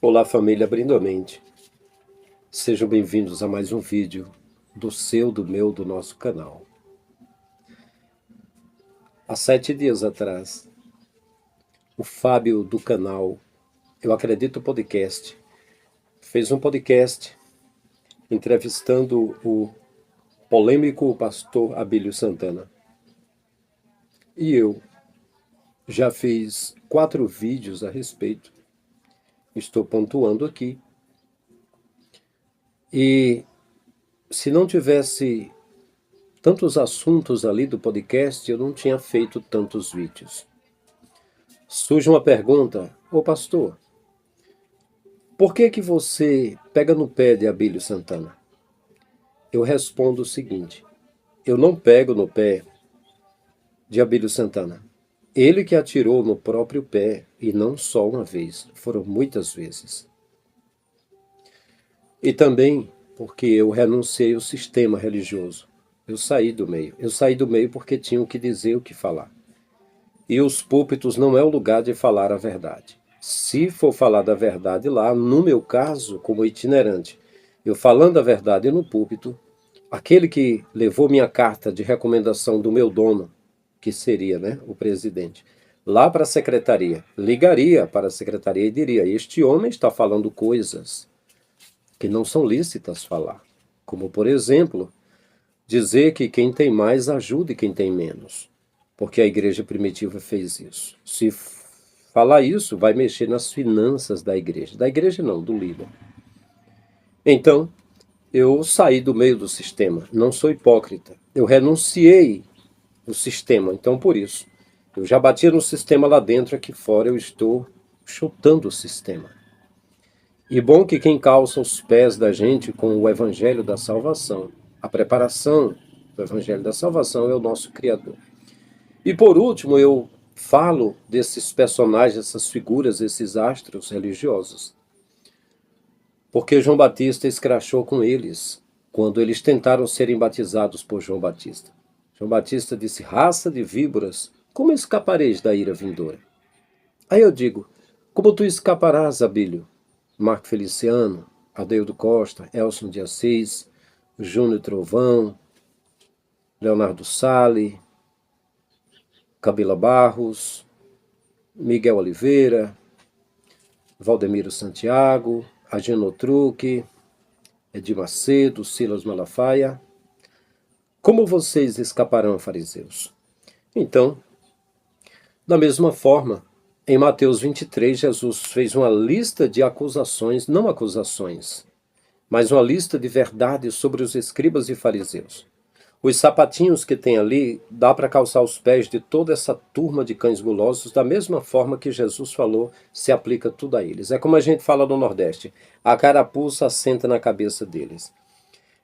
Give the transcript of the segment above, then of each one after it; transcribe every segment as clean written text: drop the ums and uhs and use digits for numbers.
Olá, família, abrindo a mente. Sejam bem-vindos a mais um vídeo do seu, do meu, do nosso canal. Há 7 dias atrás, o Fábio do canal Eu Acredito Podcast fez um podcast entrevistando o polêmico pastor Abílio Santana. E eu já fiz 4 vídeos a respeito. Estou pontuando aqui. E se não tivesse tantos assuntos ali do podcast, eu não tinha feito tantos vídeos. Surge uma pergunta: ô pastor, por que que você pega no pé de Abílio Santana? Eu respondo o seguinte: eu não pego no pé de Abílio Santana. Ele que atirou no próprio pé, e não só uma vez, foram muitas vezes. E também porque eu renunciei ao sistema religioso. Eu saí do meio. Eu saí do meio porque tinha o que dizer, o que falar. E os púlpitos não é o lugar de falar a verdade. Se for falar da verdade lá, no meu caso, como itinerante, eu falando a verdade no púlpito, aquele que levou minha carta de recomendação do meu dono, que seria, o presidente, lá para a secretaria, ligaria para a secretaria e diria: este homem está falando coisas que não são lícitas falar. Como, por exemplo, dizer que quem tem mais ajude quem tem menos. Porque a igreja primitiva fez isso. Se falar isso, vai mexer nas finanças da igreja. Da igreja não, do líder. Então, eu saí do meio do sistema. Não sou hipócrita. Eu renunciei o sistema. Então, por isso, eu já batia no sistema lá dentro, aqui fora eu estou chutando o sistema. E bom que quem calça os pés da gente com o evangelho da salvação, a preparação do evangelho da salvação é o nosso Criador. E por último, eu falo desses personagens, essas figuras, esses astros religiosos. Porque João Batista escrachou com eles, quando eles tentaram serem batizados por João Batista. João Batista disse: raça de víboras, como escapareis da ira vindoura? Aí eu digo: como tu escaparás, Abílio? Marco Feliciano, Adeildo Costa, Elson de Assis, Júnior Trovão, Leonardo Sale, Camila Barros, Miguel Oliveira, Valdemiro Santiago, Ageno Truque, Edir Macedo, Silas Malafaia. Como vocês escaparão, fariseus? Então, da mesma forma, em Mateus 23, Jesus fez uma lista de acusações, não acusações, mas uma lista de verdades sobre os escribas e fariseus. Os sapatinhos que tem ali, dá para calçar os pés de toda essa turma de cães gulosos, da mesma forma que Jesus falou, se aplica tudo a eles. É como a gente fala no Nordeste: a carapuça assenta na cabeça deles.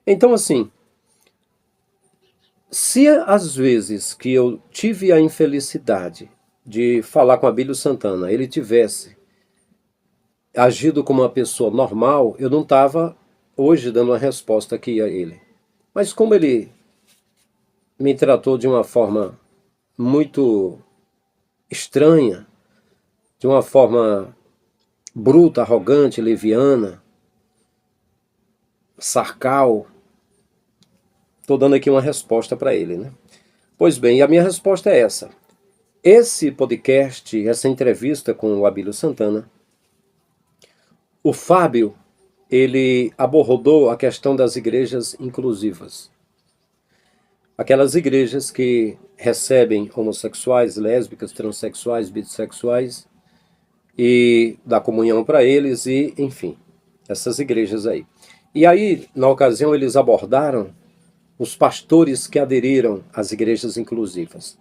Então, assim, se às vezes que eu tive a infelicidade de falar com Abílio Santana, ele tivesse agido como uma pessoa normal, eu não estava hoje dando uma resposta aqui a ele. Mas como ele me tratou de uma forma muito estranha, de uma forma bruta, arrogante, leviana, sarcal, estou dando aqui uma resposta para ele, né? Pois bem, a minha resposta é essa. Esse podcast, essa entrevista com o Abílio Santana, o Fábio, ele abordou a questão das igrejas inclusivas. Aquelas igrejas que recebem homossexuais, lésbicas, transexuais, bissexuais e dá comunhão para eles e, enfim, essas igrejas aí. E aí, na ocasião, eles abordaram os pastores que aderiram às igrejas inclusivas.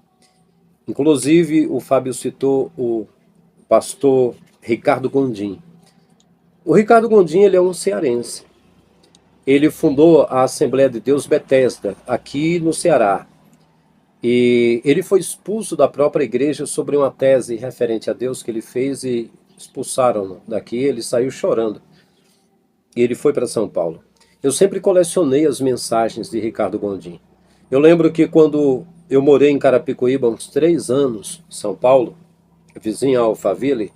Inclusive, o Fábio citou o pastor Ricardo Gondim. O Ricardo Gondim, ele é um cearense. Ele fundou a Assembleia de Deus Betesda, aqui no Ceará. E ele foi expulso da própria igreja sobre uma tese referente a Deus que ele fez e expulsaram-no daqui. Ele saiu chorando. E ele foi para São Paulo. Eu sempre colecionei as mensagens de Ricardo Gondim. Eu lembro que quando eu morei em Carapicuíba uns 3 anos, São Paulo, vizinho a Alphaville,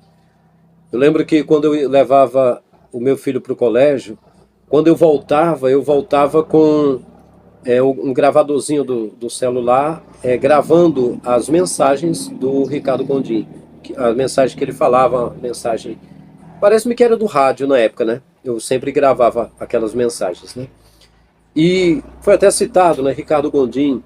Eu lembro que quando eu levava o meu filho para o colégio, quando eu voltava com um gravadorzinho do celular, gravando as mensagens do Ricardo Gondim. A mensagem que ele falava, a mensagem. Parece-me que era do rádio na época, né? Eu sempre gravava aquelas mensagens, né? E foi até citado, né, Ricardo Gondim,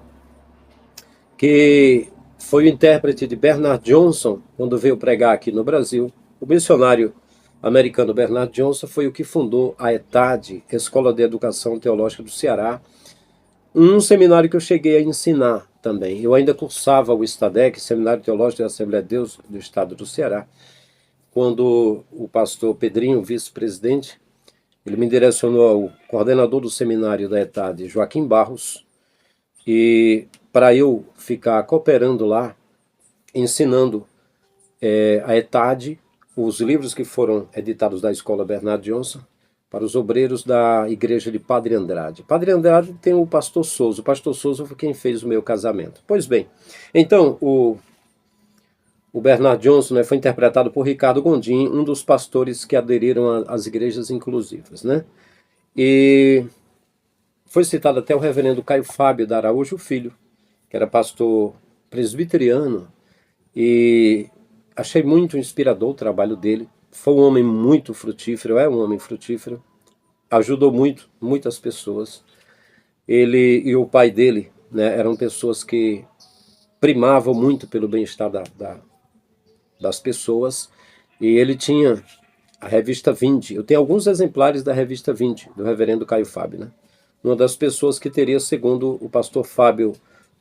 que foi o intérprete de Bernard Johnson quando veio pregar aqui no Brasil. O missionário americano Bernard Johnson foi o que fundou a ETAD, Escola de Educação Teológica do Ceará, um seminário que eu cheguei a ensinar também. Eu ainda cursava o STADEC, Seminário Teológico da Assembleia de Deus do Estado do Ceará, quando o pastor Pedrinho, vice-presidente, ele me direcionou ao coordenador do seminário da ETAD, Joaquim Barros, e para eu ficar cooperando lá, ensinando a ETAD, os livros que foram editados da Escola Bernard Johnson, para os obreiros da igreja de Padre Andrade. Padre Andrade tem o pastor Souza. O pastor Souza foi quem fez o meu casamento. Pois bem, então o Bernard Johnson, né, foi interpretado por Ricardo Gondim, um dos pastores que aderiram às igrejas inclusivas, né? E foi citado até o reverendo Caio Fábio da Araújo Filho, que era pastor presbiteriano, e achei muito inspirador o trabalho dele. Foi um homem muito frutífero, é um homem frutífero, ajudou muito, muitas pessoas. Ele e o pai dele, né, eram pessoas que primavam muito pelo bem-estar das pessoas, e ele tinha a revista Vinde. Eu tenho alguns exemplares da revista Vinde, do reverendo Caio Fábio, né? Uma das pessoas que teria, segundo o pastor Fábio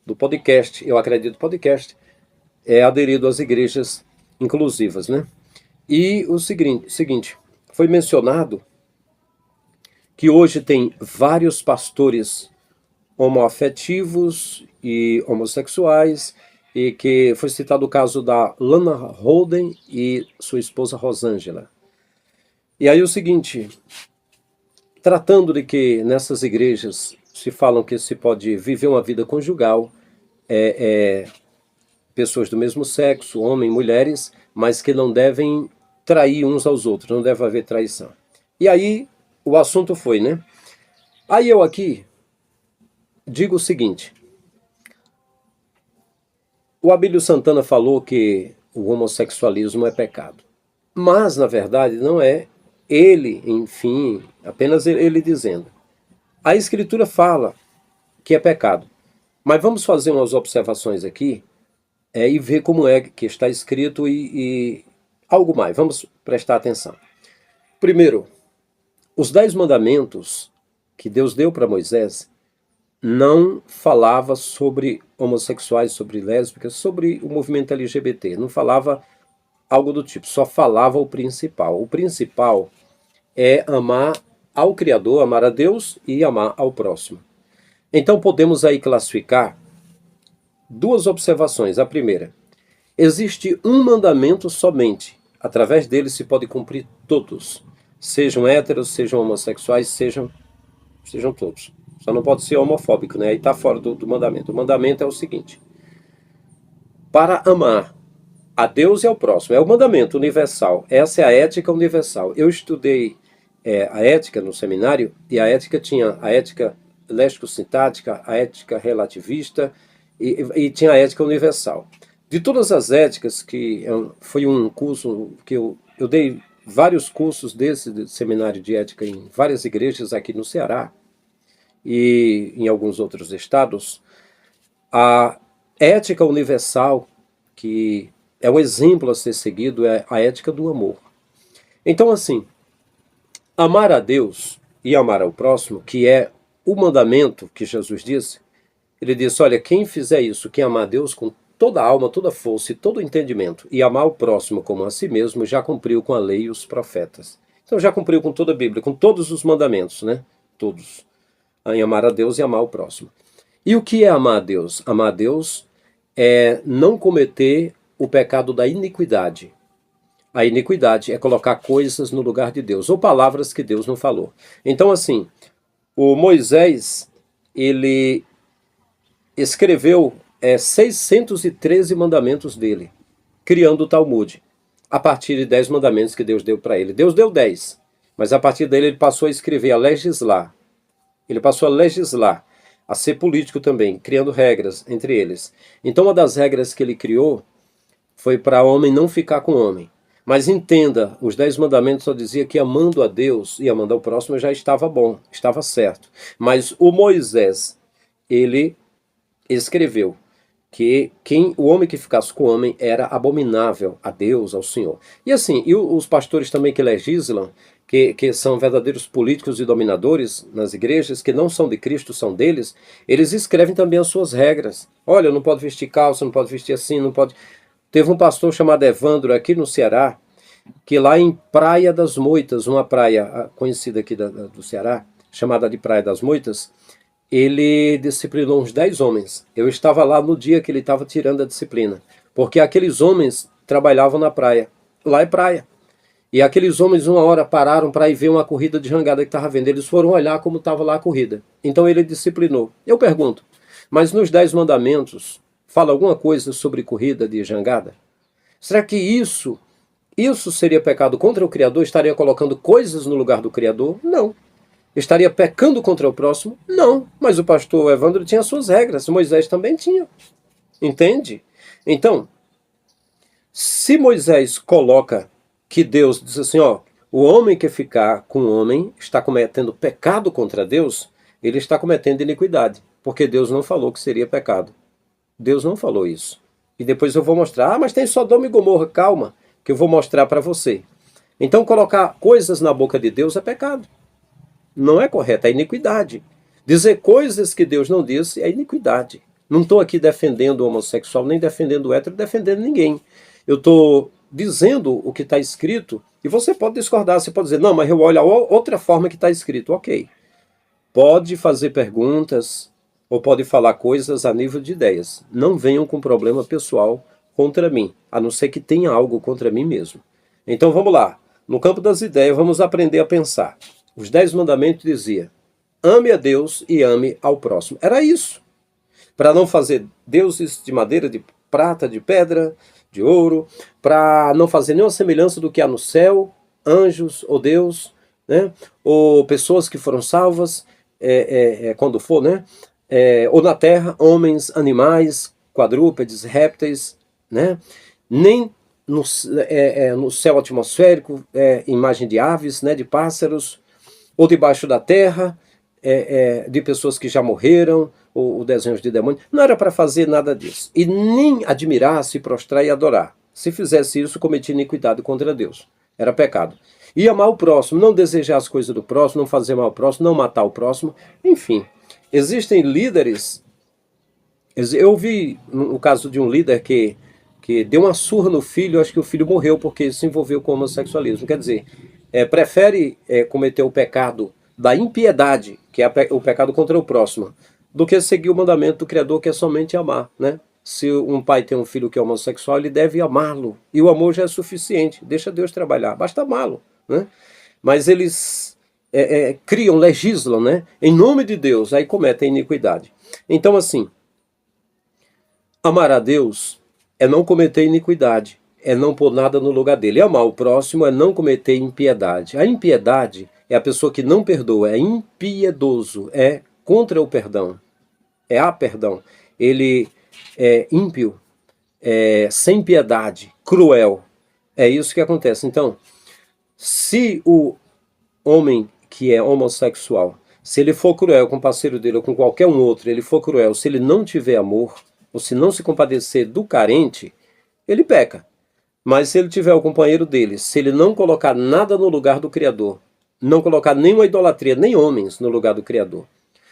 do podcast, eu acredito podcast, aderido às igrejas inclusivas, né? E o seguinte, foi mencionado que hoje tem vários pastores homoafetivos e homossexuais, e que foi citado o caso da Lana Holden e sua esposa Rosângela. E aí o seguinte, tratando de que nessas igrejas se falam que se pode viver uma vida conjugal, pessoas do mesmo sexo, homens, mulheres, mas que não devem trair uns aos outros, não deve haver traição. E aí o assunto foi, né? Aí eu aqui digo o seguinte, o Abílio Santana falou que o homossexualismo é pecado, mas na verdade não é ele, enfim, apenas ele dizendo. A Escritura fala que é pecado, mas vamos fazer umas observações aqui e ver como é que está escrito e algo mais. Vamos prestar atenção. Primeiro, os 10 mandamentos que Deus deu para Moisés não falava sobre homossexuais, sobre lésbicas, sobre o movimento LGBT. Não falava algo do tipo, só falava o principal. O principal é amar ao Criador, amar a Deus e amar ao próximo. Então podemos aí classificar duas observações. A primeira, existe um mandamento somente. Através dele se pode cumprir todos. Sejam héteros, sejam homossexuais, sejam todos. Só não pode ser homofóbico, né? Aí está fora do mandamento. O mandamento é o seguinte. Para amar a Deus e ao próximo. É o mandamento universal. Essa é a ética universal. Eu estudei a ética no seminário, e a ética tinha a ética léxico-sintática, a ética relativista, e tinha a ética universal. De todas as éticas, que foi um curso que eu dei vários cursos desse seminário de ética em várias igrejas aqui no Ceará e em alguns outros estados, a ética universal, que é um exemplo a ser seguido, é a ética do amor. Então, assim, amar a Deus e amar ao próximo, que é o mandamento que Jesus disse, ele disse, olha, quem fizer isso, quem amar a Deus com toda a alma, toda a força e todo o entendimento, e amar o próximo como a si mesmo, já cumpriu com a lei e os profetas. Então já cumpriu com toda a Bíblia, com todos os mandamentos, né? Todos. Em amar a Deus e amar o próximo. E o que é amar a Deus? Amar a Deus é não cometer o pecado da iniquidade. A iniquidade é colocar coisas no lugar de Deus, ou palavras que Deus não falou. Então, assim, o Moisés, ele escreveu 613 mandamentos dele, criando o Talmud. a partir de 10 mandamentos que Deus deu para ele. Deus deu 10, mas a partir dele ele passou a escrever, a legislar. Ele passou a legislar, a ser político também, criando regras entre eles. Então uma das regras que ele criou foi para homem não ficar com homem. Mas entenda, os 10 mandamentos só dizia que amando a Deus e amando ao próximo já estava bom, estava certo. Mas o Moisés, ele escreveu que o homem que ficasse com o homem era abominável a Deus, ao Senhor. E assim, e os pastores também que legislam, que são verdadeiros políticos e dominadores nas igrejas, que não são de Cristo, são deles, eles escrevem também as suas regras. Olha, não pode vestir calça, não pode vestir assim, não pode... Teve um pastor chamado Evandro aqui no Ceará, que lá em Praia das Moitas, uma praia conhecida aqui do Ceará, chamada de Praia das Moitas, ele disciplinou uns 10 homens. Eu estava lá no dia que ele estava tirando a disciplina, porque aqueles homens trabalhavam na praia. Lá é praia. E aqueles homens uma hora pararam para ir ver uma corrida de jangada que estava vendo. Eles foram olhar como estava lá a corrida. Então ele disciplinou. Eu pergunto, mas nos 10 mandamentos fala alguma coisa sobre corrida de jangada? Será que isso seria pecado contra o Criador? Estaria colocando coisas no lugar do Criador? Não. Estaria pecando contra o próximo? Não. Mas o pastor Evandro tinha suas regras. Moisés também tinha. Entende? Então, se Moisés coloca que Deus diz assim, ó, o homem que ficar com o homem está cometendo pecado contra Deus, ele está cometendo iniquidade. Porque Deus não falou que seria pecado. Deus não falou isso. E depois eu vou mostrar, mas tem Sodoma e Gomorra, calma, que eu vou mostrar para você. Então colocar coisas na boca de Deus é pecado. Não é correto, é iniquidade. Dizer coisas que Deus não disse é iniquidade. Não estou aqui defendendo o homossexual, nem defendendo o hétero, defendendo ninguém. Eu estou dizendo o que está escrito, e você pode discordar, você pode dizer, não, mas eu olho a outra forma que está escrito. Ok. Pode fazer perguntas, ou pode falar coisas a nível de ideias. Não venham com problema pessoal contra mim, a não ser que tenha algo contra mim mesmo. Então vamos lá. No campo das ideias, vamos aprender a pensar. Os 10 mandamentos diziam, ame a Deus e ame ao próximo. Era isso. Para não fazer deuses de madeira, de prata, de pedra, de ouro, para não fazer nenhuma semelhança do que há no céu, anjos ou Deus, né? Ou pessoas que foram salvas, quando for, né? Ou na terra, homens, animais, quadrúpedes, répteis, né? Nem no céu atmosférico, imagem de aves, né? De pássaros, ou debaixo da terra, de pessoas que já morreram, ou desenhos de demônios. Não era para fazer nada disso. E nem admirar, se prostrar e adorar. Se fizesse isso, cometia iniquidade contra Deus. Era pecado. E amar o próximo, não desejar as coisas do próximo, não fazer mal ao próximo, não matar o próximo. Enfim, existem líderes. Eu vi no caso de um líder que deu uma surra no filho, acho que o filho morreu porque se envolveu com o homossexualismo. Quer dizer, prefere cometer o pecado da impiedade, que é o pecado contra o próximo, do que seguir o mandamento do Criador, que é somente amar, né? Se um pai tem um filho que é homossexual, ele deve amá-lo. E o amor já é suficiente, deixa Deus trabalhar, basta amá-lo, né? Mas eles criam, legislam, né? Em nome de Deus, aí cometem iniquidade. Então, assim, amar a Deus é não cometer iniquidade, é não pôr nada no lugar dele. E amar o próximo é não cometer impiedade. A impiedade é a pessoa que não perdoa, é impiedoso, é contra o perdão. Perdão. Ele é ímpio, sem piedade, cruel. É isso que acontece. Então, se o homem que é homossexual, se ele for cruel com o parceiro dele ou com qualquer um outro, ele for cruel, se ele não tiver amor, ou se não se compadecer do carente, ele peca. Mas se ele tiver o companheiro dele, se ele não colocar nada no lugar do Criador, não colocar nenhuma idolatria, nem homens no lugar do Criador,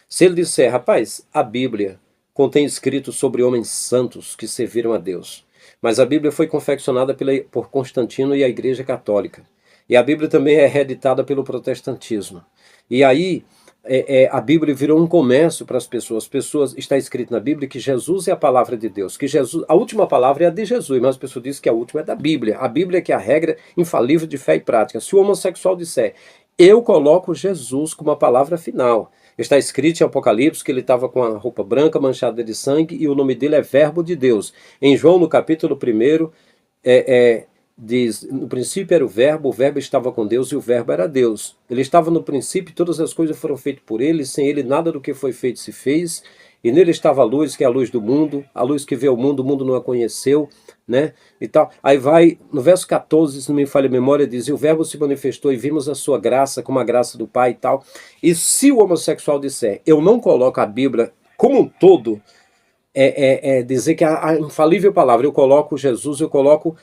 se ele disser, rapaz, a Bíblia contém escrito sobre homens santos que serviram a Deus, mas a Bíblia foi confeccionada por Constantino e a Igreja Católica, e a Bíblia também é reeditada pelo protestantismo, e aí a Bíblia virou um comércio para as pessoas, está escrito na Bíblia que Jesus é a palavra de Deus, que Jesus, a última palavra é a de Jesus, mas as pessoas dizem que a última é da Bíblia, a Bíblia é que é a regra infalível de fé e prática. Se o homossexual disser, eu coloco Jesus como a palavra final, está escrito em Apocalipse que ele estava com a roupa branca manchada de sangue e o nome dele é Verbo de Deus. Em João, no capítulo 1, diz, no princípio era o Verbo estava com Deus e o Verbo era Deus. Ele estava no princípio, todas as coisas foram feitas por ele, sem ele nada do que foi feito se fez, e nele estava a luz, que é a luz do mundo, a luz que vê o mundo não a conheceu, né? E tal. Aí vai, no verso 14, se não me falha a memória, diz, e o Verbo se manifestou e vimos a sua graça como a graça do Pai e tal. E se o homossexual disser, eu não coloco a Bíblia como um todo, dizer que a infalível palavra, eu coloco Jesus, eu coloco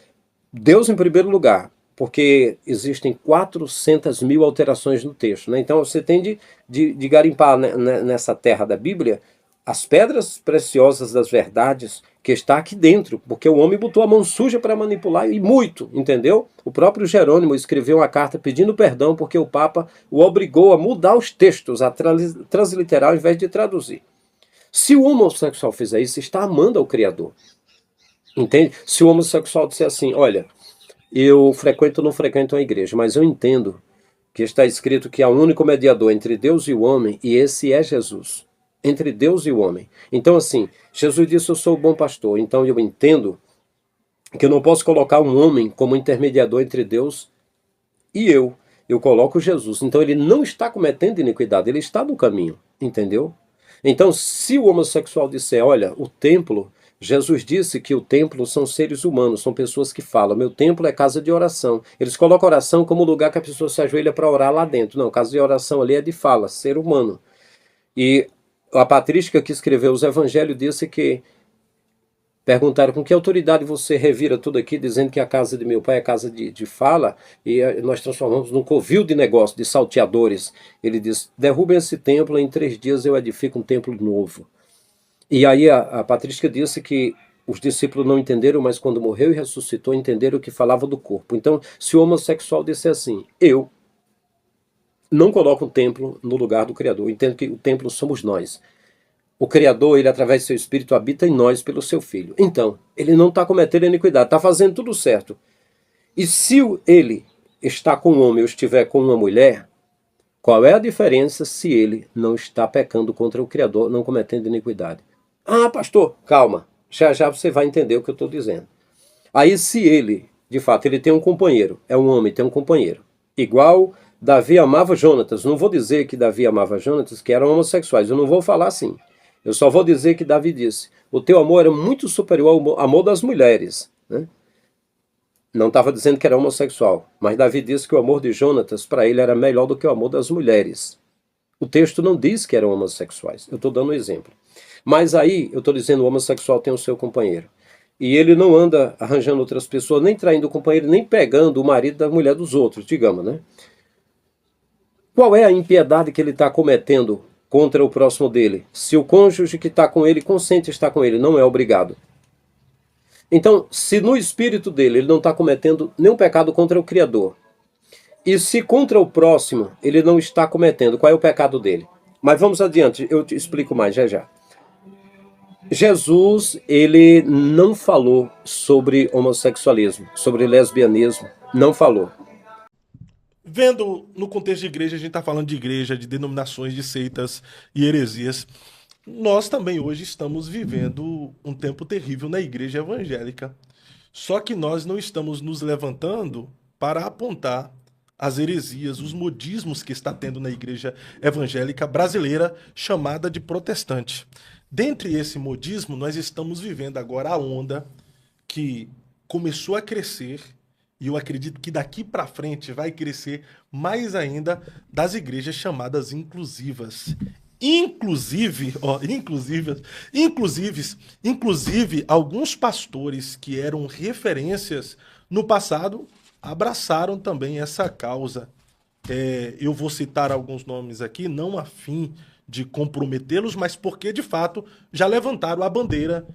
Deus em primeiro lugar, porque existem 400 mil alterações no texto, né? Então você tem de garimpar nessa terra da Bíblia as pedras preciosas das verdades que está aqui dentro, porque o homem botou a mão suja para manipular e muito, entendeu? O próprio Jerônimo escreveu uma carta pedindo perdão porque o Papa o obrigou a mudar os textos, a transliterar ao invés de traduzir. Se o homossexual fizer isso, está amando ao Criador. Entende? Se o homossexual disser assim, olha, eu frequento ou não frequento uma igreja, mas eu entendo que está escrito que há um único mediador entre Deus e o homem, e esse é Jesus. Entre Deus e o homem. Então, assim, Jesus disse, eu sou o bom pastor. Então, eu entendo que eu não posso colocar um homem como intermediador entre Deus e eu. Eu coloco Jesus. Então, ele não está cometendo iniquidade, ele está no caminho. Entendeu? Então, se o homossexual disser, olha, o templo, Jesus disse que o templo são seres humanos, são pessoas que falam, meu templo é casa de oração. Eles colocam oração como lugar que a pessoa se ajoelha para orar lá dentro. Não, casa de oração ali é de fala, ser humano. E a patrística que escreveu os evangelhos disse que perguntaram com que autoridade você revira tudo aqui, dizendo que a casa de meu pai é casa de fala, e nós transformamos num covil de negócio, de salteadores. Ele diz, derrubem esse templo, em 3 dias eu edifico um templo novo. E aí a patrística disse que os discípulos não entenderam, mas quando morreu e ressuscitou, entenderam o que falava do corpo. Então, se o homossexual disser assim, eu não coloco o templo no lugar do Criador, eu entendo que o templo somos nós. O Criador, ele através do seu Espírito habita em nós pelo seu Filho. Então, ele não está cometendo iniquidade, está fazendo tudo certo. E se ele está com um homem ou estiver com uma mulher, qual é a diferença se ele não está pecando contra o Criador, não cometendo iniquidade? Ah, pastor, calma. Já já você vai entender o que eu estou dizendo. Aí se ele, de fato, ele tem um companheiro, é um homem, tem um companheiro, igual Davi amava Jonatas. Não vou dizer que Davi amava Jonatas, que eram homossexuais. Eu não vou falar assim. Eu só vou dizer que Davi disse, o teu amor era muito superior ao amor das mulheres. Né? Não estava dizendo que era homossexual, mas Davi disse que o amor de Jonatas para ele era melhor do que o amor das mulheres. O texto não diz que eram homossexuais. Eu estou dando um exemplo. Mas aí, eu estou dizendo, o homossexual tem o seu companheiro. E ele não anda arranjando outras pessoas, nem traindo o companheiro, nem pegando o marido da mulher dos outros, digamos, né? Qual é a impiedade que ele está cometendo contra o próximo dele? Se o cônjuge que está com ele consente estar com ele, não é obrigado. Então, se no espírito dele ele não está cometendo nenhum pecado contra o Criador, e se contra o próximo ele não está cometendo, qual é o pecado dele? Mas vamos adiante, eu te explico mais já já. Jesus, ele não falou sobre homossexualismo, sobre lesbianismo, não falou. Vendo no contexto de igreja, a gente está falando de igreja, de denominações, de seitas e heresias. Nós também hoje estamos vivendo um tempo terrível na igreja evangélica. Só que nós não estamos nos levantando para apontar as heresias, os modismos que está tendo na igreja evangélica brasileira, chamada de protestante. Dentre esse modismo, nós estamos vivendo agora a onda que começou a crescer, e eu acredito que daqui para frente vai crescer mais ainda, das igrejas chamadas inclusivas. Inclusive, alguns pastores que eram referências no passado abraçaram também essa causa. Eu vou citar alguns nomes aqui, não a fim de comprometê-los, mas porque de fato já levantaram a bandeira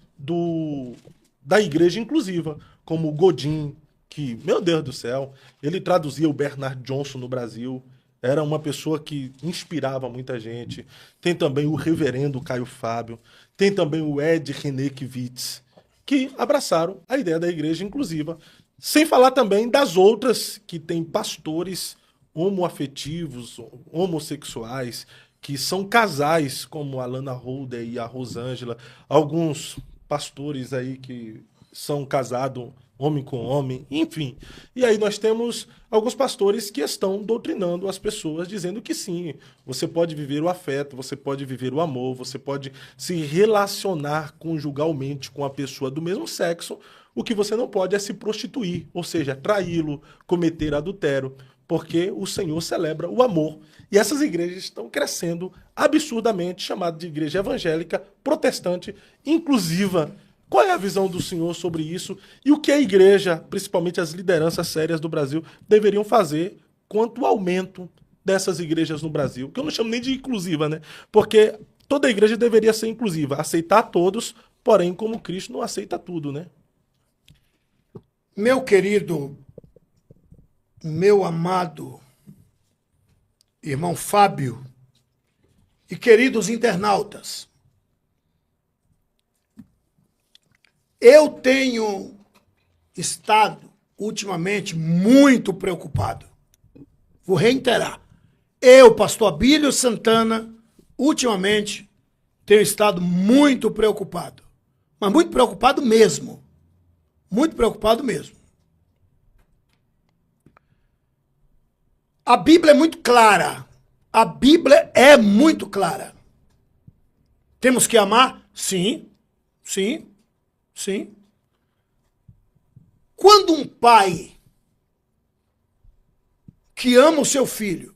da igreja inclusiva, como Godin, que, meu Deus do céu, ele traduzia o Bernard Johnson no Brasil, era uma pessoa que inspirava muita gente. Tem também o reverendo Caio Fábio, tem também o Ed Renekiewicz, que abraçaram a ideia da igreja inclusiva. Sem falar também das outras que têm pastores homoafetivos, homossexuais, que são casais, como a Lana Holder e a Rosângela, alguns pastores aí que são casados homem com homem, enfim. E aí nós temos alguns pastores que estão doutrinando as pessoas, dizendo que sim, você pode viver o afeto, você pode viver o amor, você pode se relacionar conjugalmente com a pessoa do mesmo sexo, o que você não pode é se prostituir, ou seja, traí-lo, cometer adultério, porque o Senhor celebra o amor. E essas igrejas estão crescendo absurdamente, chamada de igreja evangélica, protestante, inclusiva. Qual é a visão do senhor sobre isso e o que a igreja, principalmente as lideranças sérias do Brasil, deveriam fazer quanto ao aumento dessas igrejas no Brasil? Que eu não chamo nem de inclusiva, né? Porque toda igreja deveria ser inclusiva, aceitar todos, porém, como Cristo não aceita tudo, né? Meu querido, meu amado irmão Fábio e queridos internautas, eu tenho estado ultimamente muito preocupado. Vou reiterar. Eu, pastor Abílio Santana, ultimamente tenho estado muito preocupado. Mas muito preocupado mesmo. Muito preocupado mesmo. A Bíblia é muito clara. A Bíblia é muito clara. Temos que amar? Sim, sim, sim. Quando um pai que ama o seu filho,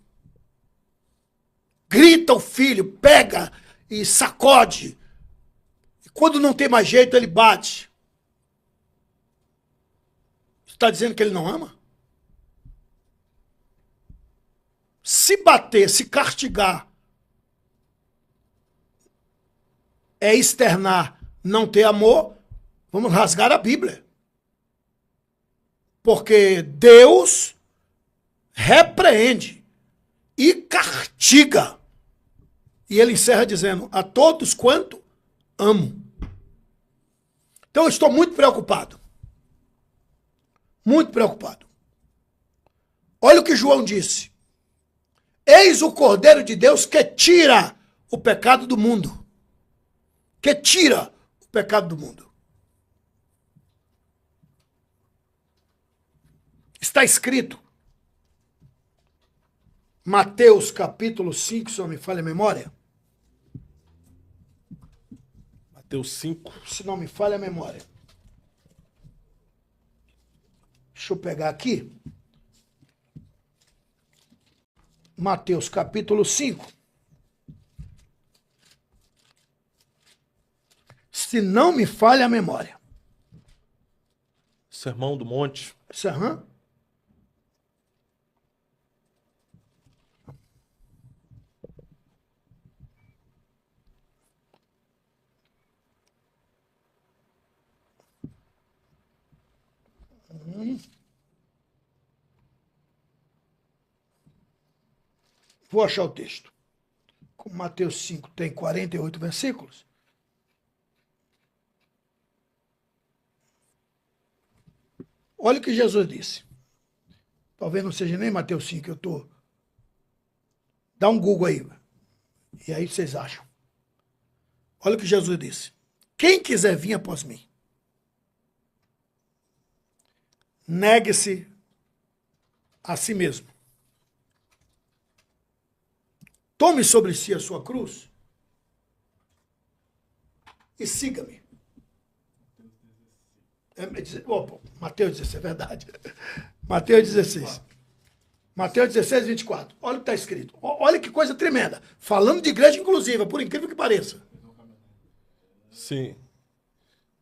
grita o filho, pega e sacode, e quando não tem mais jeito ele bate, está dizendo que ele não ama? Se bater, se castigar, é externar, não ter amor, vamos rasgar a Bíblia. Porque Deus repreende e castiga. E ele encerra dizendo, a todos quanto amo. Então eu estou muito preocupado. Muito preocupado. Olha o que João disse. Eis o Cordeiro de Deus que tira o pecado do mundo. Que tira o pecado do mundo. Está escrito. Mateus capítulo 5, se não me falha a memória. Mateus 5. Se não me falha a memória. Deixa eu pegar aqui. Mateus capítulo 5. Se não me falha a memória. Sermão do Monte. Aham. Vou achar o texto. Como Mateus 5 tem 48 versículos. Olha o que Jesus disse. Talvez não seja nem Mateus 5, eu tô. Dá um Google aí. E aí vocês acham. Olha o que Jesus disse. Quem quiser vir após mim, negue-se a si mesmo. Tome sobre si a sua cruz e siga-me. Mateus 16, é verdade. Mateus 16. Mateus 16, 24. Olha o que está escrito. Olha que coisa tremenda. Falando de igreja inclusiva, por incrível que pareça. Sim.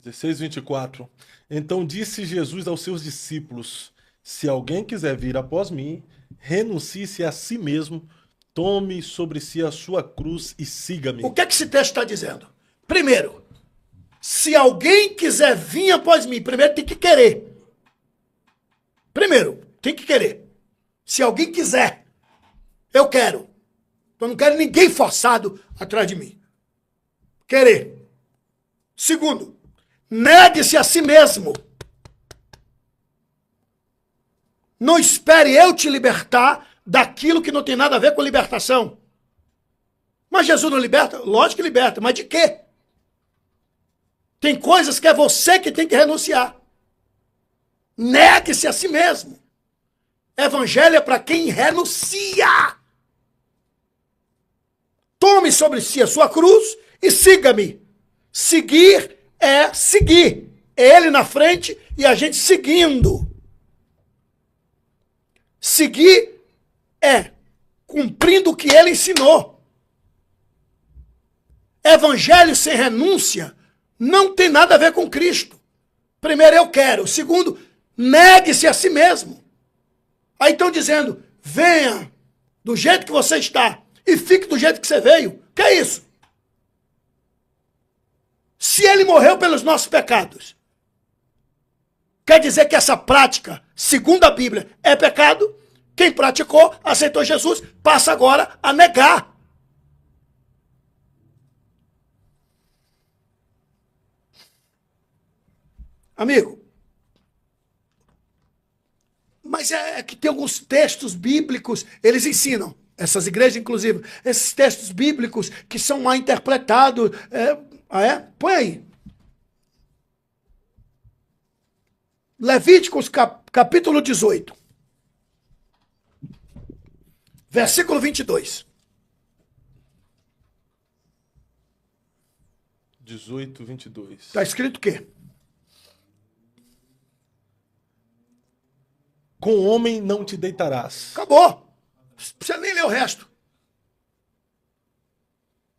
16, 24. Então disse Jesus aos seus discípulos, se alguém quiser vir após mim, renuncie-se a si mesmo, tome sobre si a sua cruz e siga-me. O que é que esse texto está dizendo? Primeiro, se alguém quiser vir após mim, primeiro tem que querer. Primeiro, tem que querer. Se alguém quiser, eu quero. Eu não quero ninguém forçado atrás de mim. Querer. Segundo, negue-se a si mesmo. Não espere eu te libertar daquilo que não tem nada a ver com libertação. Mas Jesus não liberta? Lógico que liberta, mas de quê? Tem coisas que é você que tem que renunciar. Negue-se a si mesmo. Evangelho é para quem renuncia. Tome sobre si a sua cruz e siga-me. Seguir é seguir. Ele na frente e a gente seguindo. Seguir é cumprindo o que ele ensinou. Evangelho sem renúncia não tem nada a ver com Cristo. Primeiro, eu quero. Segundo, negue-se a si mesmo. Aí estão dizendo, venha do jeito que você está e fique do jeito que você veio. Que é isso? Se ele morreu pelos nossos pecados, quer dizer que essa prática, segundo a Bíblia, é pecado? Quem praticou, aceitou Jesus, passa agora a negar. Amigo, mas é que tem alguns textos bíblicos, eles ensinam, essas igrejas inclusive, esses textos bíblicos que são mal interpretados. Põe aí. Levíticos capítulo 18. Versículo 22. 18, 22. Está escrito o quê? Com homem não te deitarás. Acabou. Não precisa nem ler o resto.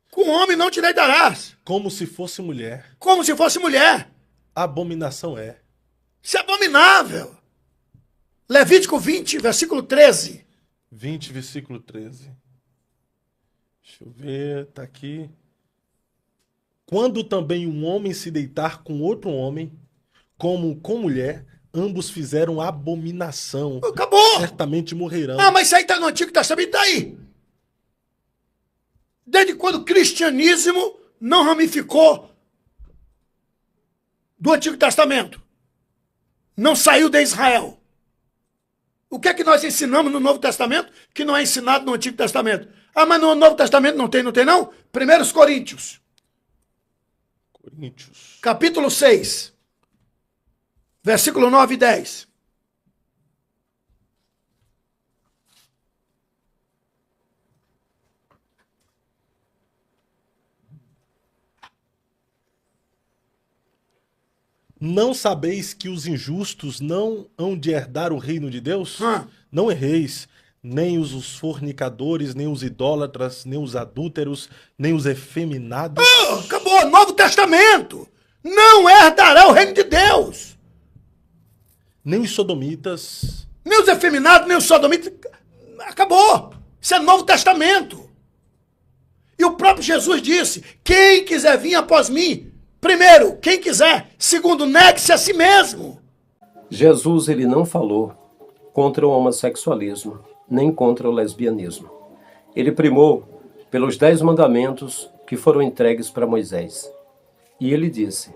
Com homem não te deitarás. Como se fosse mulher. Como se fosse mulher. Abominação é. Isso é abominável. Levítico 20, versículo 13. 20, versículo 13. Deixa eu ver, tá aqui. Quando também um homem se deitar com outro homem, como com mulher, ambos fizeram abominação. Acabou. Certamente morrerão. Ah, mas isso aí está no Antigo Testamento, tá aí. Desde quando o cristianismo não ramificou do Antigo Testamento? Não saiu de Israel. O que é que nós ensinamos no Novo Testamento que não é ensinado no Antigo Testamento? Ah, mas no Novo Testamento não tem não? 1 Coríntios. Capítulo 6. Versículo 9 e 10. Não sabeis que os injustos não hão de herdar o reino de Deus? Não erreis, nem os fornicadores, nem os idólatras, nem os adúlteros, nem os efeminados. Acabou, Novo Testamento. Não herdará o reino de Deus. Nem os sodomitas. Nem os efeminados, nem os sodomitas. Acabou. Isso é Novo Testamento. E o próprio Jesus disse, quem quiser vir após mim, primeiro, quem quiser. Segundo, negue-se a si mesmo. Jesus, ele não falou contra o homossexualismo, nem contra o lesbianismo. Ele primou pelos 10 mandamentos que foram entregues para Moisés. E ele disse,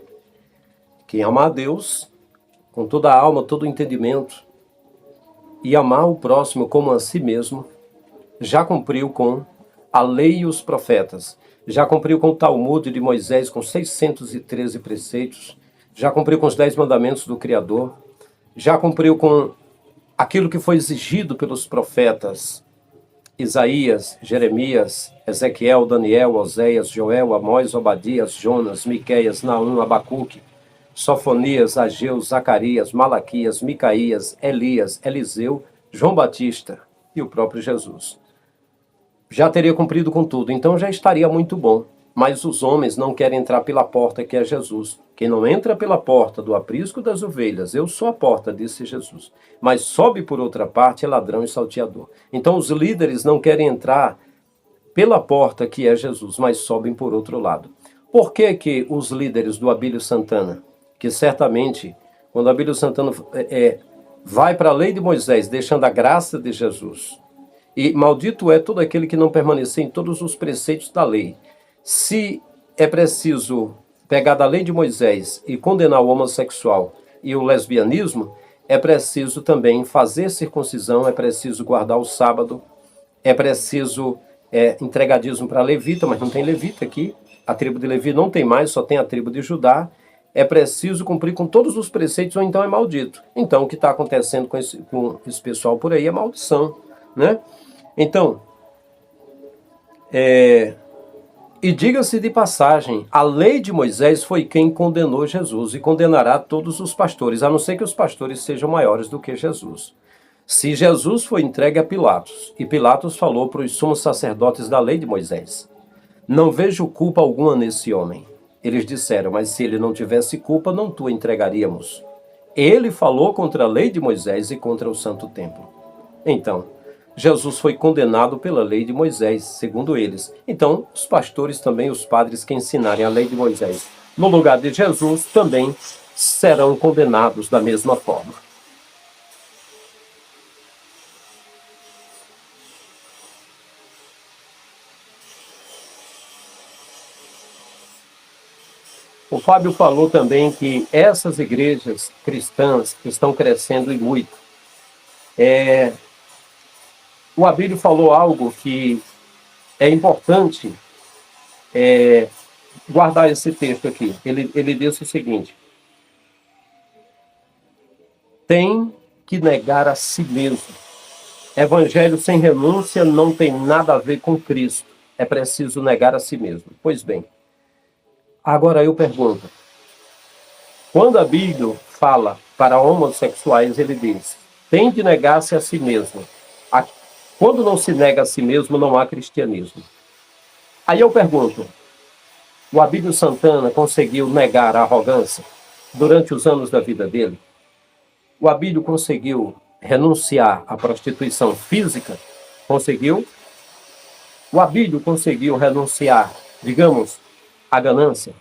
quem amar a Deus com toda a alma, todo o entendimento, e amar o próximo como a si mesmo, já cumpriu com a lei e os profetas, já cumpriu com o Talmud de Moisés, com 613 preceitos, já cumpriu com os 10 mandamentos do Criador, já cumpriu com aquilo que foi exigido pelos profetas, Isaías, Jeremias, Ezequiel, Daniel, Oséias, Joel, Amós, Obadias, Jonas, Miqueias, Naum, Abacuque, Sofonias, Ageu, Zacarias, Malaquias, Micaías, Elias, Eliseu, João Batista e o próprio Jesus. Já teria cumprido com tudo, então já estaria muito bom. Mas os homens não querem entrar pela porta que é Jesus. Quem não entra pela porta do aprisco das ovelhas, eu sou a porta, disse Jesus. Mas sobe por outra parte é ladrão e salteador. Então os líderes não querem entrar pela porta que é Jesus, mas sobem por outro lado. Por que que os líderes do Abílio Santana, que certamente, quando Abílio Santana vai para a lei de Moisés, deixando a graça de Jesus, e maldito é todo aquele que não permanecer em todos os preceitos da lei. Se é preciso pegar da lei de Moisés e condenar o homossexual e o lesbianismo, é preciso também fazer circuncisão, é preciso guardar o sábado, é preciso entregar dízimo para levita, mas não tem levita aqui. A tribo de Levi não tem mais, só tem a tribo de Judá. é preciso cumprir com todos os preceitos, ou então é maldito. Então, o que está acontecendo com esse pessoal por aí é maldição, né? Então, e diga-se de passagem, a lei de Moisés foi quem condenou Jesus e condenará todos os pastores, a não ser que os pastores sejam maiores do que Jesus. Se Jesus foi entregue a Pilatos, e Pilatos falou para os sumos sacerdotes da lei de Moisés: não vejo culpa alguma nesse homem. Eles disseram: mas se ele não tivesse culpa, não o entregaríamos. Ele falou contra a lei de Moisés e contra o santo templo. Então, Jesus foi condenado pela lei de Moisés, segundo eles. Então, os pastores também, os padres que ensinarem a lei de Moisés no lugar de Jesus, também serão condenados da mesma forma. O Fábio falou também que essas igrejas cristãs estão crescendo e muito. O Abílio falou algo que é importante guardar esse texto aqui. Ele disse o seguinte: tem que negar a si mesmo. Evangelho sem renúncia não tem nada a ver com Cristo. É preciso negar a si mesmo. Pois bem, agora eu pergunto, quando a Bíblia fala para homossexuais, ele diz: tem de negar-se a si mesmo. Quando não se nega a si mesmo, não há cristianismo. Aí eu pergunto, o Abílio Santana conseguiu negar a arrogância durante os anos da vida dele? O Abílio conseguiu renunciar à prostituição física? Conseguiu? O Abílio conseguiu renunciar, digamos, à ganância?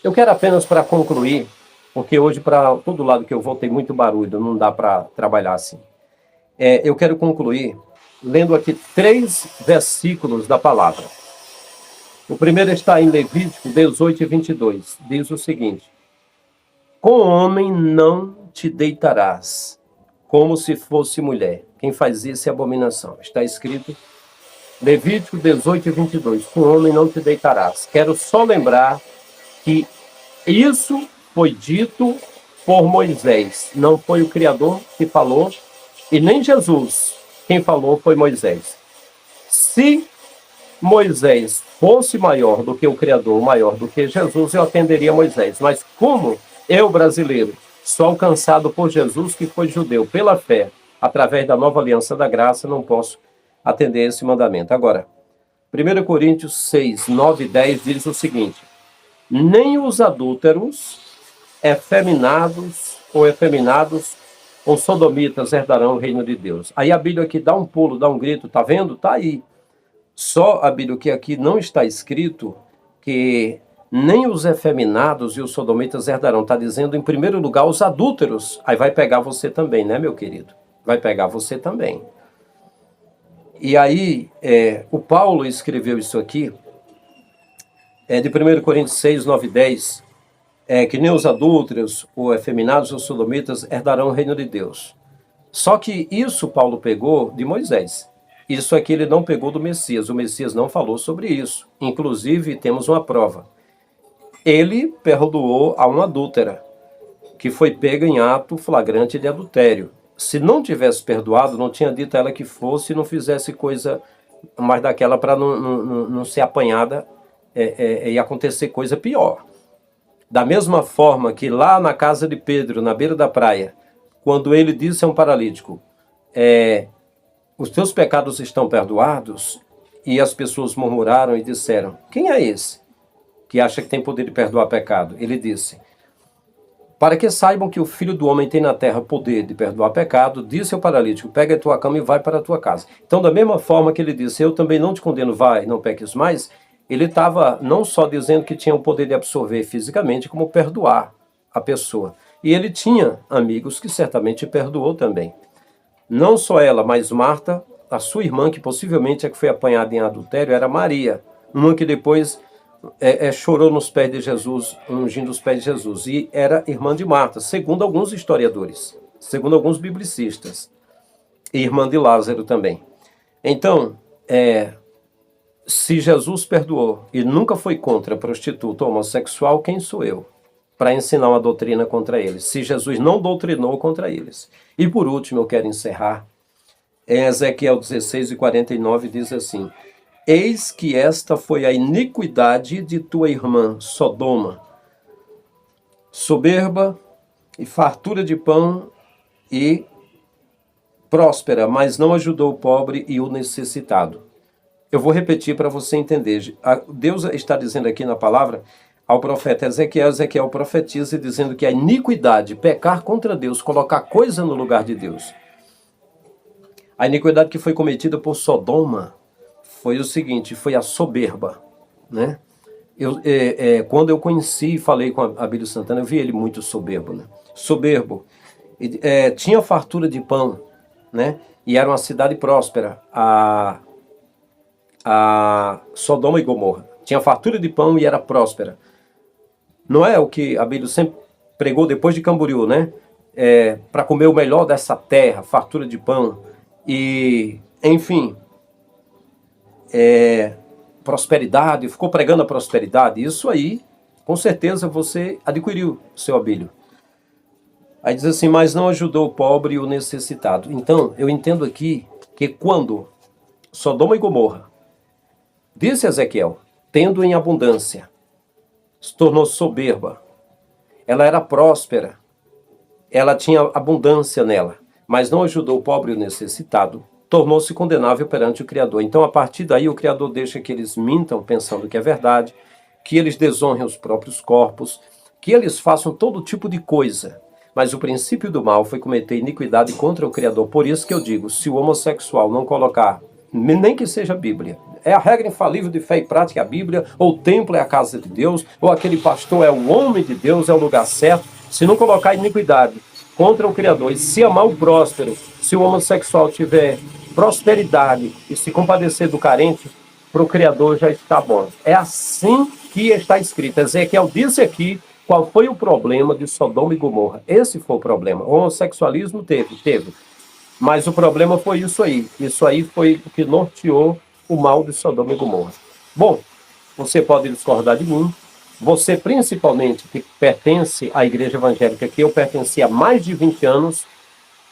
Eu quero apenas, para concluir, porque hoje para todo lado que eu vou tem muito barulho, não dá para trabalhar assim. Eu quero concluir lendo aqui 3 versículos da palavra. O primeiro está em Levítico 18 e 22. Diz o seguinte: com homem não te deitarás, como se fosse mulher. Quem faz isso é abominação. Está escrito Levítico 18 e 22. Com homem não te deitarás. Quero só lembrar que isso foi dito por Moisés. Não foi o Criador que falou, e nem Jesus. Quem falou foi Moisés. Se Moisés fosse maior do que o Criador, maior do que Jesus, eu atenderia Moisés. Mas como eu, brasileiro, sou alcançado por Jesus, que foi judeu, pela fé, através da nova aliança da graça, não posso atender esse mandamento. Agora, 1 Coríntios 6, 9 e 10 diz o seguinte: nem os adúlteros, efeminados ou sodomitas herdarão o reino de Deus. Aí a Bíblia aqui dá um pulo, dá um grito, tá vendo? Tá aí. Só a Bíblia que aqui não está escrito que nem os efeminados e os sodomitas herdarão. Está dizendo, em primeiro lugar, os adúlteros. Aí vai pegar você também, né, meu querido? Vai pegar você também. E aí, o Paulo escreveu isso aqui, de 1 Coríntios 6, 9 e 10, que nem os adúlteros, ou efeminados ou sodomitas herdarão o reino de Deus. Só que isso Paulo pegou de Moisés. Isso aqui ele não pegou do Messias. O Messias não falou sobre isso. Inclusive, temos uma prova. Ele perdoou a uma adúltera, que foi pega em ato flagrante de adultério. Se não tivesse perdoado, não tinha dito a ela que fosse e não fizesse coisa mais daquela para não ser apanhada e acontecer coisa pior. Da mesma forma que lá na casa de Pedro, na beira da praia, quando ele disse a um paralítico, os teus pecados estão perdoados, e as pessoas murmuraram e disseram, quem é esse que acha que tem poder de perdoar pecado? Ele disse, para que saibam que o Filho do Homem tem na terra poder de perdoar pecado, disse ao paralítico, pega a tua cama e vai para a tua casa. Então, da mesma forma que ele disse, eu também não te condeno, vai, não peques mais, ele estava não só dizendo que tinha o poder de absorver fisicamente, como perdoar a pessoa. E ele tinha amigos que certamente perdoou também. Não só ela, mas Marta, a sua irmã, que possivelmente é que foi apanhada em adultério, era Maria, uma que depois chorou nos pés de Jesus, ungindo os pés de Jesus, e era irmã de Marta, segundo alguns historiadores, segundo alguns biblicistas, e irmã de Lázaro também. Então, se Jesus perdoou e nunca foi contra prostituta ou homossexual, quem sou eu? para ensinar uma doutrina contra eles, se Jesus não doutrinou contra eles. E por último, eu quero encerrar, em Ezequiel 16:49 diz assim: eis que esta foi a iniquidade de tua irmã Sodoma, soberba e fartura de pão e próspera, mas não ajudou o pobre e o necessitado. Eu vou repetir para você entender. Deus está dizendo aqui na palavra ao profeta Ezequiel. Ezequiel profetiza dizendo que a iniquidade, pecar contra Deus, colocar coisa no lugar de Deus. A iniquidade que foi cometida por Sodoma foi o seguinte, foi a soberba, né? Quando eu conheci e falei com Abílio Santana, eu vi ele muito soberbo, né? Soberbo. Tinha fartura de pão, né? E era uma cidade próspera, a Sodoma e Gomorra. Tinha fartura de pão e era próspera. Não é o que Abílio sempre pregou depois de Camboriú, né? Para comer o melhor dessa terra, fartura de pão. E, enfim, prosperidade, ficou pregando a prosperidade. Isso aí, com certeza, você adquiriu, seu Abílio. Aí diz assim, mas não ajudou o pobre e o necessitado. Então, eu entendo aqui que quando Sodoma e Gomorra, disse Ezequiel, tendo em abundância, se tornou soberba, ela era próspera, ela tinha abundância nela, mas não ajudou o pobre e o necessitado, tornou-se condenável perante o Criador. Então, a partir daí, o Criador deixa que eles mintam pensando que é verdade, que eles desonrem os próprios corpos, que eles façam todo tipo de coisa. Mas o princípio do mal foi cometer iniquidade contra o Criador. Por isso que eu digo, se o homossexual não colocar, nem que seja a Bíblia, é a regra infalível de fé e prática a Bíblia, ou o templo é a casa de Deus, ou aquele pastor é o homem de Deus, é o lugar certo, se não colocar iniquidade contra o Criador e se amar o próspero, se o homossexual tiver prosperidade e se compadecer do carente, para o Criador já está bom. É assim que está escrito. Ezequiel disse aqui qual foi o problema de Sodoma e Gomorra. Esse foi o problema. O homossexualismo teve. Mas o problema foi isso aí. Isso aí foi o que norteou o mal de Sodoma e Gomorra. Bom, você pode discordar de mim. Você, principalmente, que pertence à igreja evangélica, que eu pertenci há mais de 20 anos,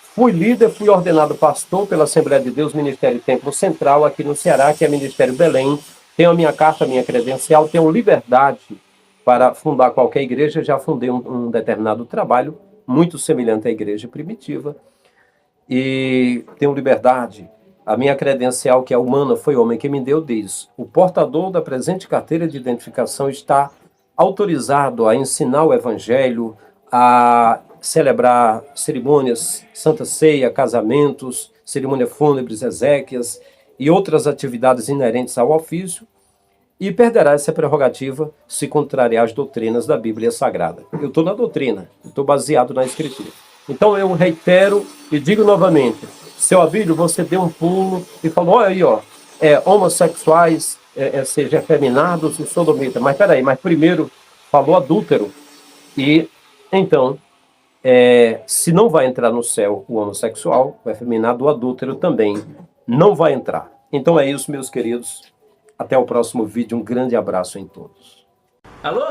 fui líder, fui ordenado pastor pela Assembleia de Deus, Ministério Templo Central, aqui no Ceará, que é Ministério Belém. Tenho a minha carta, a minha credencial, tenho liberdade para fundar qualquer igreja. Já fundei um determinado trabalho, muito semelhante à igreja primitiva. E tenho liberdade. A minha credencial, que é humana, foi o homem que me deu, diz: o portador da presente carteira de identificação está autorizado a ensinar o evangelho, a celebrar cerimônias, Santa Ceia, casamentos, cerimônia fúnebres, exéquias e outras atividades inerentes ao ofício, e perderá essa prerrogativa se contrariar as doutrinas da Bíblia Sagrada. Eu estou na doutrina, estou baseado na Escritura. Então eu reitero e digo novamente, seu Abílio, você deu um pulo e falou, olha aí, ó, homossexuais, seja efeminados e sodomitas. Mas peraí, mas primeiro falou adúltero. E então, se não vai entrar no céu o homossexual, o efeminado, o adúltero também não vai entrar. Então é isso, meus queridos. Até o próximo vídeo. Um grande abraço em todos. Alô?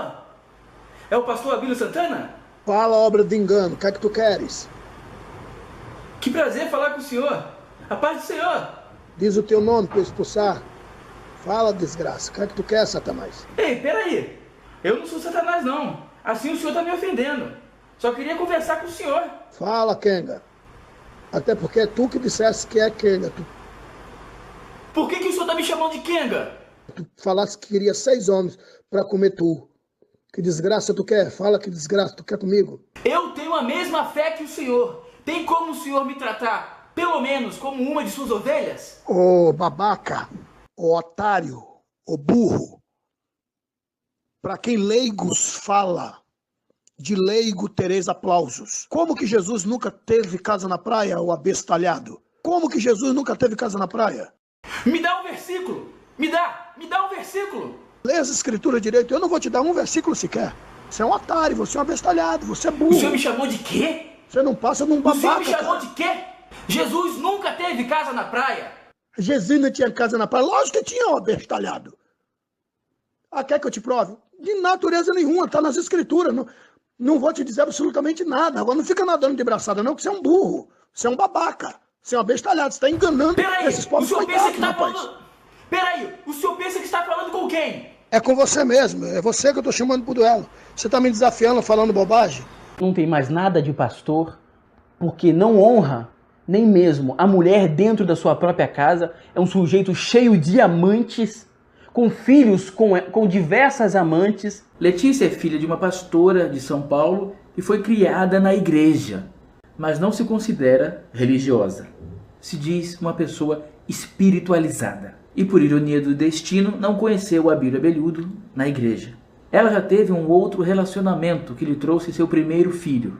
É o pastor Abílio Santana? Fala, obra de engano, o que é que tu queres? Que prazer falar com o senhor. A paz do Senhor. Diz o teu nome para eu expulsar. Fala, desgraça, o que é que tu quer, Satanás? Ei, peraí. Eu não sou Satanás, não. Assim o senhor tá me ofendendo. Só queria conversar com o senhor. Fala, Kenga. Até porque é tu que disseste que é Kenga. Por que o senhor tá me chamando de Kenga? Tu falaste que queria 6 homens para comer tu. Que desgraça tu quer? Fala que desgraça tu quer comigo. Eu tenho a mesma fé que o senhor. Tem como o senhor me tratar, pelo menos, como uma de suas ovelhas? Ô babaca, ô otário, ô burro. Para quem leigos fala, de leigo tereis aplausos. Como que Jesus nunca teve casa na praia, o abestalhado? Como que Jesus nunca teve casa na praia? Me dá um versículo. Me dá um versículo. Lê as escrituras direito, eu não vou te dar um versículo sequer. Você é um otário, você é um abestalhado, você é burro. O senhor me chamou de quê? Você não passa num babaca, O senhor me chamou cara. de quê? Jesus nunca teve casa na praia. Jesus não tinha casa na praia? Lógico que tinha, ó, abestalhado. Ah, quer que eu te prove? De natureza nenhuma, tá nas escrituras. Não... Não vou te dizer absolutamente nada. Agora não fica nadando de braçada, não, que você é um burro. Você é um babaca. Você é um abestalhado. Você está enganando esses o pobres senhor pensa que coitados, tá rapaz. falando... Peraí, o senhor pensa que está falando com quem? É com você mesmo. É você que eu tô chamando pro duelo. Você está me desafiando, falando bobagem? Não tem mais nada de pastor, porque não honra nem mesmo a mulher dentro da sua própria casa. É um sujeito cheio de amantes, com filhos com diversas amantes. Letícia é filha de uma pastora de São Paulo e foi criada na igreja, mas não se considera religiosa. Se diz uma pessoa espiritualizada. E por ironia do destino, não conheceu o Abílio Abelhudo na igreja. Ela já teve um outro relacionamento que lhe trouxe seu primeiro filho.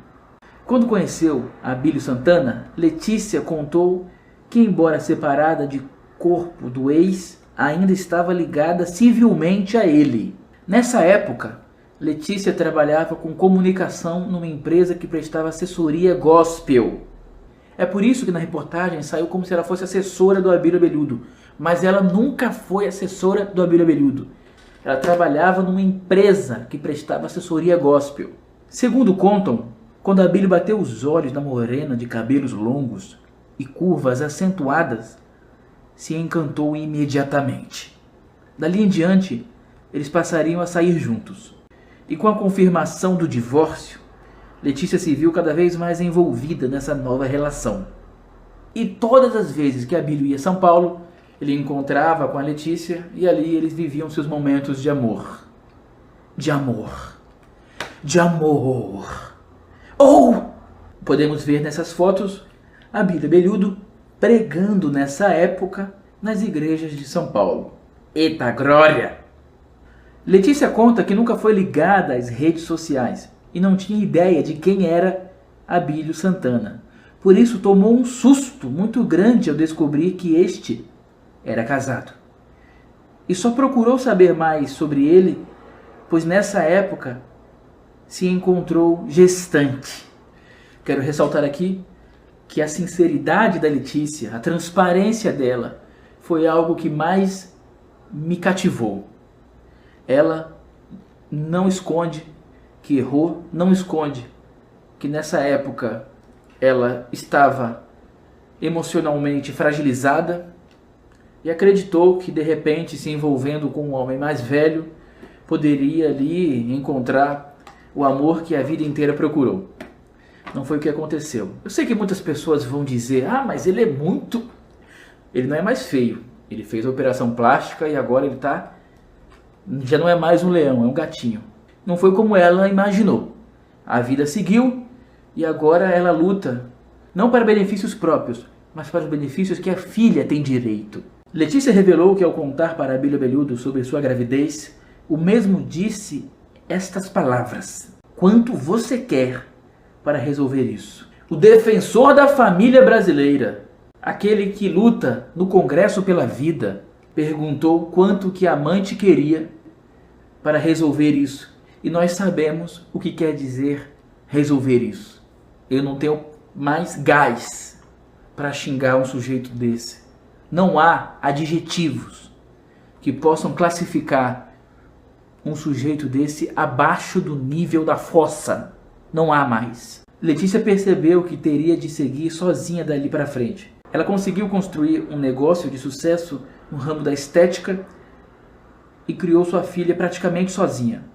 Quando conheceu Abílio Santana, Letícia contou que, embora separada de corpo do ex, ainda estava ligada civilmente a ele. Nessa época, Letícia trabalhava com comunicação numa empresa que prestava assessoria gospel. É por isso que na reportagem saiu como se ela fosse assessora do Abílio Abelhudo, mas ela nunca foi assessora do Abílio Abelhudo. Ela trabalhava numa empresa que prestava assessoria gospel. Segundo contam, quando Abílio bateu os olhos na morena de cabelos longos e curvas acentuadas, se encantou imediatamente. Dali em diante, eles passariam a sair juntos. E com a confirmação do divórcio, Letícia se viu cada vez mais envolvida nessa nova relação. E todas as vezes que Abílio ia a São Paulo, ele encontrava com a Letícia e ali eles viviam seus momentos de amor. De amor. De amor. Ou, podemos ver nessas fotos, Abílio Abelhudo pregando nessa época nas igrejas de São Paulo. Eita glória! Letícia conta que nunca foi ligada às redes sociais e não tinha ideia de quem era Abílio Santana. Por isso tomou um susto muito grande ao descobrir que este era casado. E só procurou saber mais sobre ele, pois nessa época se encontrou gestante. Quero ressaltar aqui que a sinceridade da Letícia, a transparência dela, foi algo que mais me cativou. Ela não esconde que errou, não esconde que nessa época ela estava emocionalmente fragilizada e acreditou que de repente, se envolvendo com um homem mais velho, poderia ali encontrar o amor que a vida inteira procurou. Não foi o que aconteceu. Eu sei que muitas pessoas vão dizer: ah, mas ele é muito... Ele não é mais feio. Ele fez a operação plástica e agora ele tá... já não é mais um leão, é um gatinho. Não foi como ela imaginou. A vida seguiu e agora ela luta, não para benefícios próprios, mas para os benefícios que a filha tem direito. Letícia revelou que, ao contar para Abílio Abelhudo sobre sua gravidez, o mesmo disse estas palavras: quanto você quer para resolver isso? O defensor da família brasileira, aquele que luta no Congresso pela vida, perguntou quanto que a amante queria para resolver isso. E nós sabemos o que quer dizer resolver isso. Eu não tenho mais gás para xingar um sujeito desse. Não há adjetivos que possam classificar um sujeito desse abaixo do nível da fossa. Não há mais. Letícia percebeu que teria de seguir sozinha dali para frente. Ela conseguiu construir um negócio de sucesso no ramo da estética e criou sua filha praticamente sozinha.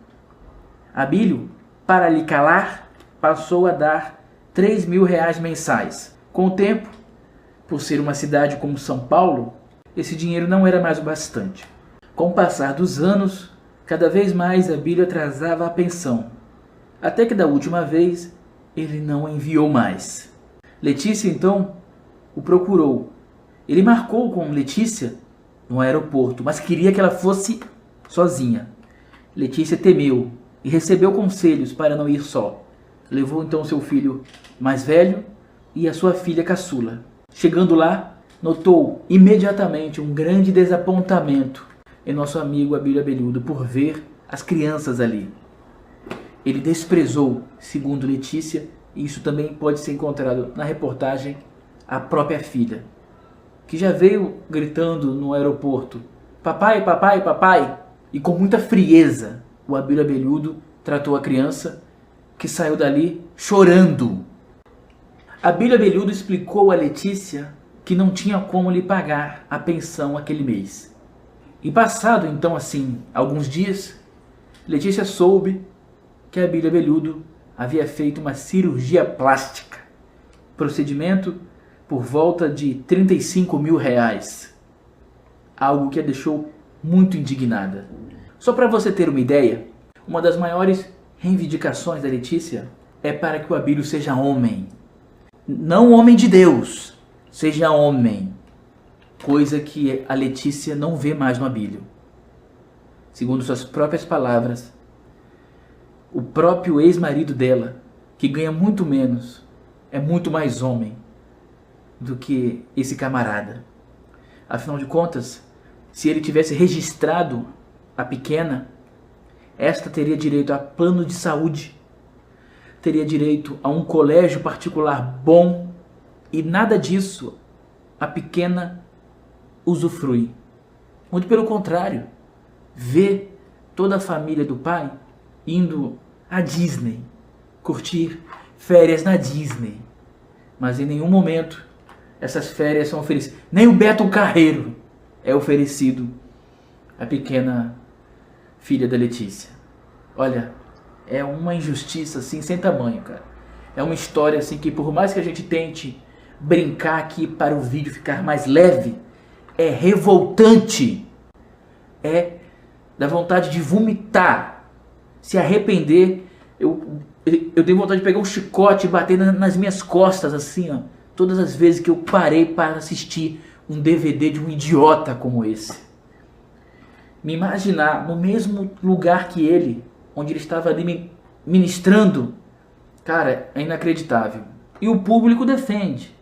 Abílio, para lhe calar, passou a dar R$3.000 mensais. Com o tempo, por ser uma cidade como São Paulo, esse dinheiro não era mais o bastante. Com o passar dos anos, cada vez mais Abílio atrasava a pensão, até que da última vez ele não enviou mais. Letícia então o procurou. Ele marcou com Letícia no aeroporto, mas queria que ela fosse sozinha. Letícia temeu e recebeu conselhos para não ir só. Levou então seu filho mais velho e a sua filha caçula. Chegando lá, notou imediatamente um grande desapontamento em nosso amigo Abílio Abelhudo por ver as crianças ali. Ele desprezou, segundo Letícia, e isso também pode ser encontrado na reportagem, a própria filha, que já veio gritando no aeroporto: papai, papai, papai. E com muita frieza, o Abílio Abelhudo tratou a criança, que saiu dali chorando. Abílio Abelhudo explicou a Letícia que não tinha como lhe pagar a pensão aquele mês. E passado então assim alguns dias, Letícia soube que Abílio Abelhudo havia feito uma cirurgia plástica. Procedimento por volta de R$ 35.000. Algo que a deixou muito indignada. Só para você ter uma ideia, uma das maiores reivindicações da Letícia é para que o Abílio seja homem. Não homem de Deus, seja homem. Coisa que a Letícia não vê mais no Abílio. Segundo suas próprias palavras, o próprio ex-marido dela, que ganha muito menos, é muito mais homem do que esse camarada. Afinal de contas, se ele tivesse registrado a pequena, esta teria direito a plano de saúde, teria direito a um colégio particular bom, e nada disso a pequena usufrui. Muito pelo contrário, vê toda a família do pai indo à Disney, curtir férias na Disney, mas em nenhum momento essas férias são oferecidas. Nem o Beto Carreiro é oferecido à pequena filha da Letícia. Olha, é uma injustiça assim sem tamanho, cara. É uma história assim que, por mais que a gente tente brincar aqui para o vídeo ficar mais leve, é revoltante. É da vontade de vomitar, se arrepender. Eu tenho vontade de pegar um chicote e bater nas minhas costas assim, ó, todas as vezes que eu parei para assistir um DVD de um idiota como esse. Me imaginar no mesmo lugar que ele, onde ele estava ali ministrando, cara, é inacreditável. E o público defende.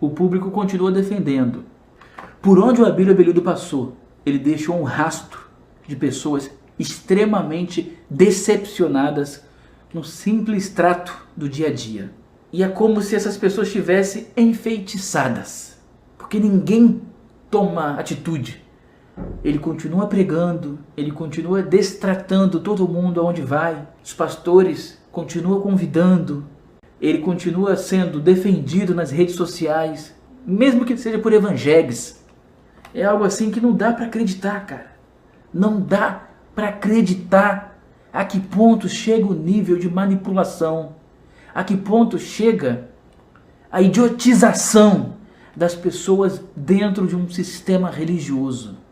O público continua defendendo. Por onde o Abílio Abelhudo passou, ele deixou um rastro de pessoas extremamente decepcionadas no simples trato do dia a dia. E é como se essas pessoas estivessem enfeitiçadas, porque ninguém toma atitude. Ele continua pregando, ele continua destratando todo mundo aonde vai, os pastores continuam convidando, ele continua sendo defendido nas redes sociais, mesmo que seja por evangélicos. É algo assim que não dá para acreditar, cara. Não dá para acreditar a que ponto chega o nível de manipulação, a que ponto chega a idiotização das pessoas dentro de um sistema religioso.